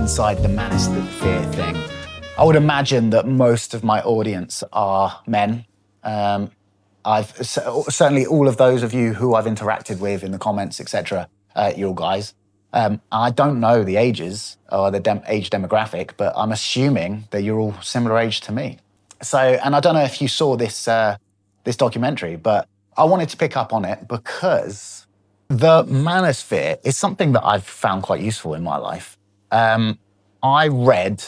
Inside the Manosphere thing. I would imagine that most of my audience are men. Certainly all of those of you who I've interacted with in the comments, etc., you're all guys. I don't know the ages or the age demographic, but I'm assuming that you're all similar age to me. So, and I don't know if you saw this this documentary, but I wanted to pick up on it because the manosphere is something that I've found quite useful in my life. I read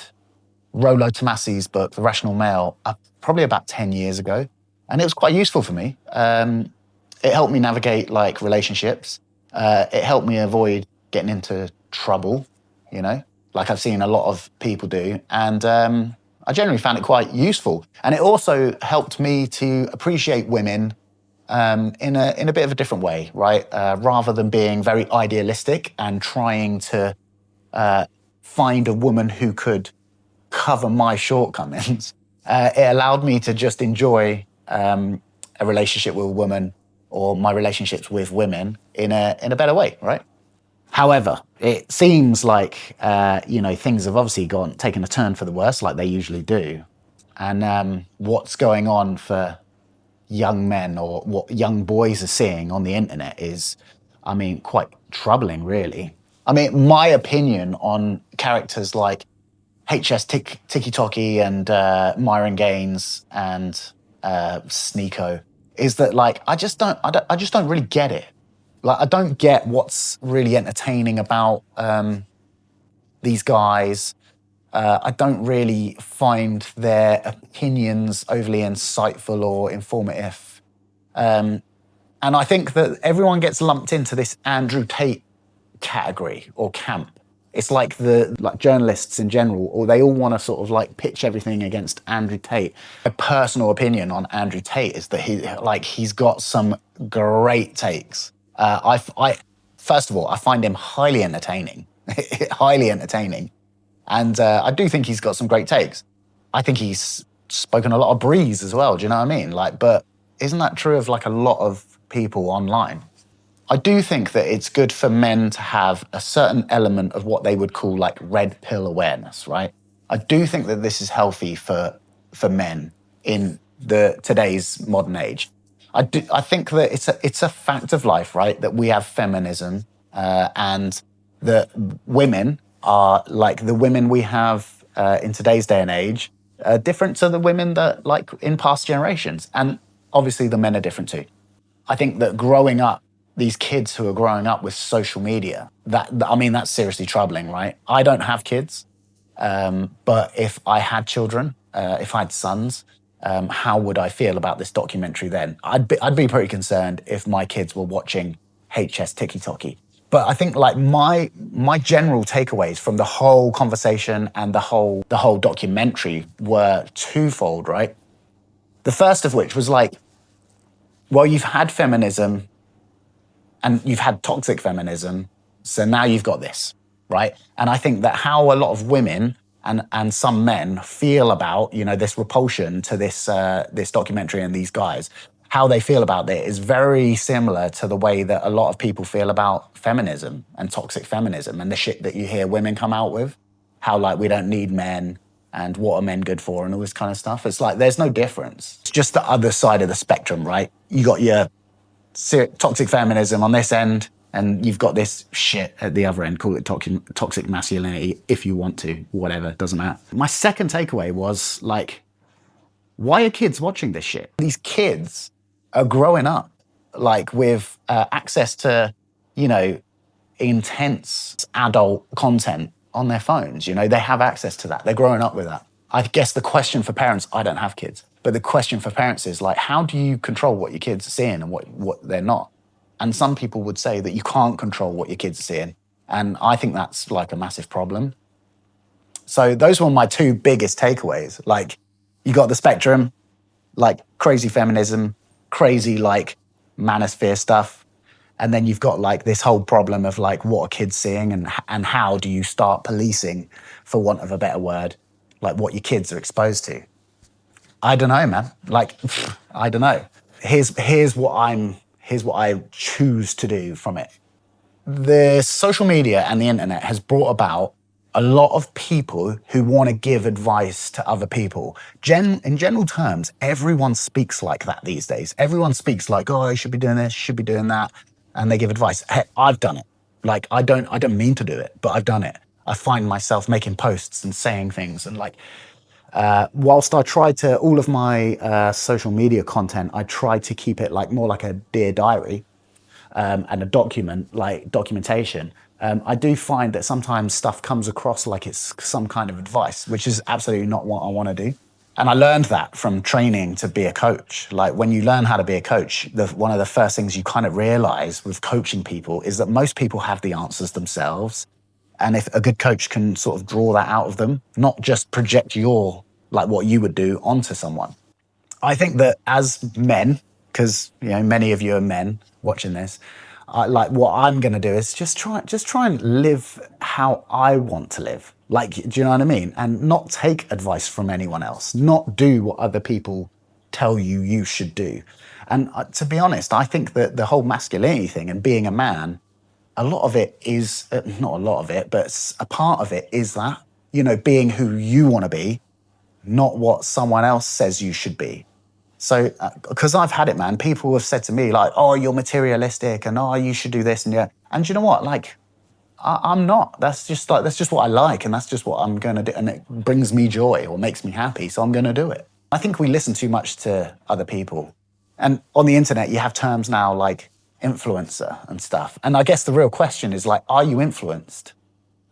Rollo Tomasi's book, The Rational Male, probably about 10 years ago, and it was quite useful for me. It helped me navigate like relationships. It helped me avoid getting into trouble, you know, like I've seen a lot of people do. And I generally found it quite useful. And it also helped me to appreciate women in a bit of a different way, right? Rather than being very idealistic and trying to find a woman who could cover my shortcomings, it allowed me to just enjoy a relationship with a woman or my relationships with women in a better way, right? However, it seems like things have obviously taken a turn for the worse, like they usually do. And what's going on for young men or what young boys are seeing on the internet is, I mean, quite troubling, really. I mean, my opinion on characters like HS Tiki and Myron Gaines and Sneeko is that, like, I just don't really get it. Like, I don't get what's really entertaining about these guys. I don't really find their opinions overly insightful or informative. And I think that everyone gets lumped into this Andrew Tate category or camp. It's like journalists in general, or they all want to sort of like pitch everything against Andrew Tate. My personal opinion on Andrew Tate is that he's got some great takes. First of all, I find him highly entertaining, highly entertaining. And I do think he's got some great takes. I think he's spoken a lot of breeze as well, do you know what I mean? Like, but isn't that true of like a lot of people online? I do think that it's good for men to have a certain element of what they would call like red pill awareness, right? I do think that this is healthy for men in today's modern age. I think that it's a fact of life, right? That we have feminism and that women are like the women we have in today's day and age are different to the women that like in past generations. And obviously the men are different too. I think that growing up, these kids who are growing up with social media, that's seriously troubling, right? I don't have kids, but if I had children, if I had sons, how would I feel about this documentary then? I'd be pretty concerned if my kids were watching HS Tiki. But I think like my general takeaways from the whole conversation and the whole documentary were twofold, right? The first of which was like, well, you've had feminism and you've had toxic feminism, so now you've got this, right? And I think that how a lot of women and some men feel about, this repulsion to this documentary and these guys, how they feel about it is very similar to the way that a lot of people feel about feminism and toxic feminism and the shit that you hear women come out with, how like we don't need men and what are men good for and all this kind of stuff. It's like there's no difference. It's just the other side of the spectrum, right? You got your toxic feminism on this end, and you've got this shit at the other end. Call it toxic masculinity if you want to, whatever, doesn't matter. My second takeaway was like, why are kids watching this shit? These kids are growing up like with access to, intense adult content on their phones. They have access to that. They're growing up with that. I guess the question for parents, I don't have kids, but the question for parents is like, how do you control what your kids are seeing and what they're not? And some people would say that you can't control what your kids are seeing. And I think that's like a massive problem. So those were my two biggest takeaways. Like, you got the spectrum, like crazy feminism, crazy like manosphere stuff. And then you've got like this whole problem of like, what are kids seeing and how do you start policing, for want of a better word, like what your kids are exposed to? I don't know, man. Like, I don't know. Here's what I choose to do from it. The social media and the internet has brought about a lot of people who want to give advice to other people. In general terms, everyone speaks like that these days. Everyone speaks like, oh, you should be doing this, you should be doing that. And they give advice. Hey, I've done it. Like, I don't mean to do it, but I've done it. I find myself making posts and saying things. And like, whilst I try to, all of my social media content, I try to keep it like more like a dear diary, and a documentation, I do find that sometimes stuff comes across like it's some kind of advice, which is absolutely not what I want to do. And I learned that from training to be a coach. Like when you learn how to be a coach, one of the first things you kind of realize with coaching people is that most people have the answers themselves. And if a good coach can sort of draw that out of them, not just project like what you would do onto someone. I think that as men, because many of you are men watching this, like what I'm going to do is just try and live how I want to live. Like, do you know what I mean? And not take advice from anyone else, not do what other people tell you should do. And to be honest, I think that the whole masculinity thing and being a man, a lot of it is, not a lot of it, but a part of it is that, being who you want to be, not what someone else says you should be. So, because I've had it, man, people have said to me like, oh, you're materialistic and oh, you should do this. And you know what? Like, I'm not. That's just what I like. And that's just what I'm going to do. And it brings me joy or makes me happy. So I'm going to do it. I think we listen too much to other people. And on the internet, you have terms now like influencer and stuff. And I guess the real question is like, are you influenced?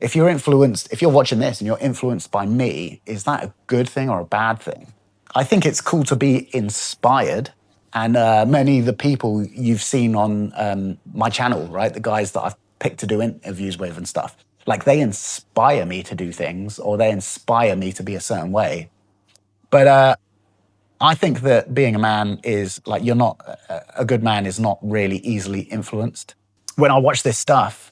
If you're watching this and you're influenced by me, is that a good thing or a bad thing? I think it's cool to be inspired. And many of the people you've seen on my channel, right? The guys that I've picked to do interviews with and stuff, like they inspire me to do things or they inspire me to be a certain way. But I think that being a man is like, a good man is not really easily influenced. When I watch this stuff,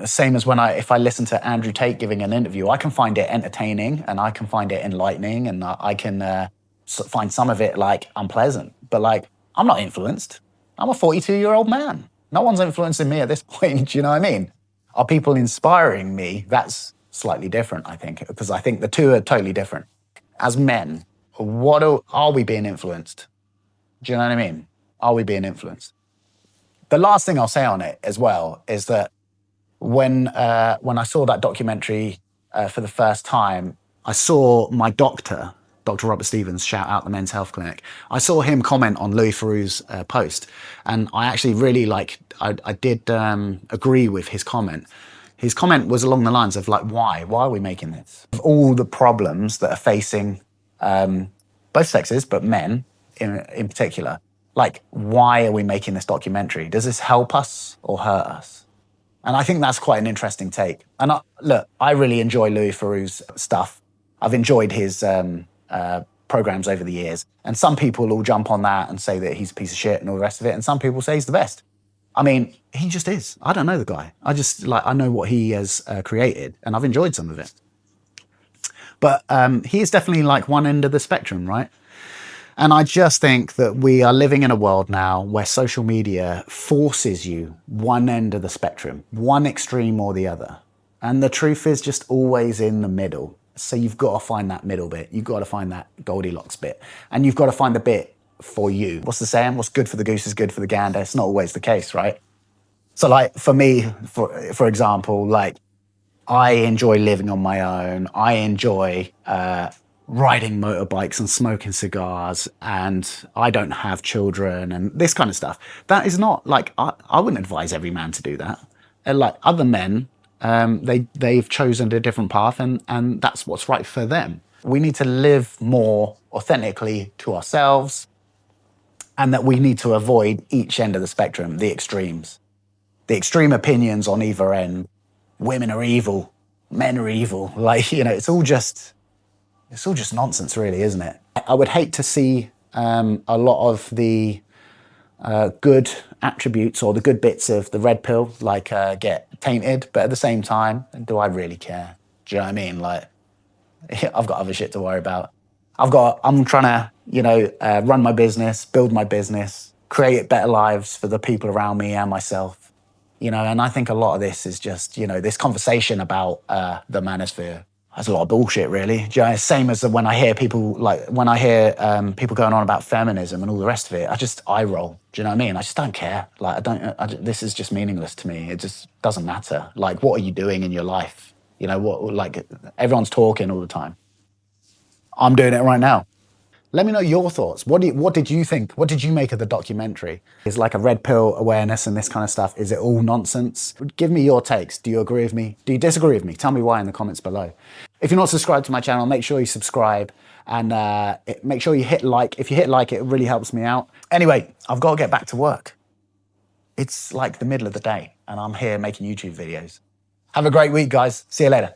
same as if I listen to Andrew Tate giving an interview, I can find it entertaining and I can find it enlightening and I can find some of it like unpleasant. But like, I'm not influenced. I'm a 42-year-old man. No one's influencing me at this point. Do you know what I mean? Are people inspiring me? That's slightly different, I think, because I think the two are totally different. As men, are we being influenced? Do you know what I mean? Are we being influenced? The last thing I'll say on it as well is that when I saw that documentary for the first time, I saw my doctor, Dr. Robert Stevens, shout out the Men's Health Clinic. I saw him comment on Louis Theroux's post, and I actually really I did agree with his comment. His comment was along the lines of like, why are we making this? Of all the problems that are facing both sexes, but men in particular, like, why are we making this documentary? Does this help us or hurt us? And I think that's quite an interesting take. And look, I really enjoy Louis Theroux's stuff. I've enjoyed his programs over the years. And some people will jump on that and say that he's a piece of shit and all the rest of it. And some people say he's the best. I mean, he just is. I don't know the guy. I know what he has created and I've enjoyed some of it. But he is definitely like one end of the spectrum, right? And I just think that we are living in a world now where social media forces you one end of the spectrum, one extreme or the other. And the truth is just always in the middle. So you've got to find that middle bit. You've got to find that Goldilocks bit. And you've got to find the bit for you. What's the saying? What's good for the goose is good for the gander. It's not always the case, right? So like for me, for example, like I enjoy living on my own. I enjoy riding motorbikes and smoking cigars, and I don't have children and this kind of stuff. That is not like, I wouldn't advise every man to do that. And like other men, they've chosen a different path and that's what's right for them. We need to live more authentically to ourselves, and that we need to avoid each end of the spectrum, the extremes. The extreme opinions on either end. Women are evil, men are evil. Like, it's all just nonsense, really, isn't it? I would hate to see a lot of the good attributes or the good bits of the red pill get tainted, but at the same time, do I really care? Do you know what I mean? Like, I've got other shit to worry about. I'm trying to, run my business, build my business, create better lives for the people around me and myself. You know, and I think a lot of this is just, you know, this conversation about the manosphere. That's a lot of bullshit, really. Do you know, same as when I hear people people going on about feminism and all the rest of it. I just eye roll. Do you know what I mean? I just don't care. Like, this is just meaningless to me. It just doesn't matter. Like, what are you doing in your life? You know, like, everyone's talking all the time. I'm doing it right now. Let me know your thoughts. What did you think? What did you make of the documentary? Is like a red pill awareness and this kind of stuff, is it all nonsense? Give me your takes. Do you agree with me? Do you disagree with me? Tell me why in the comments below. If you're not subscribed to my channel, make sure you subscribe and make sure you hit like. If you hit like, it really helps me out. Anyway, I've got to get back to work. It's like the middle of the day and I'm here making YouTube videos. Have a great week, guys. See you later.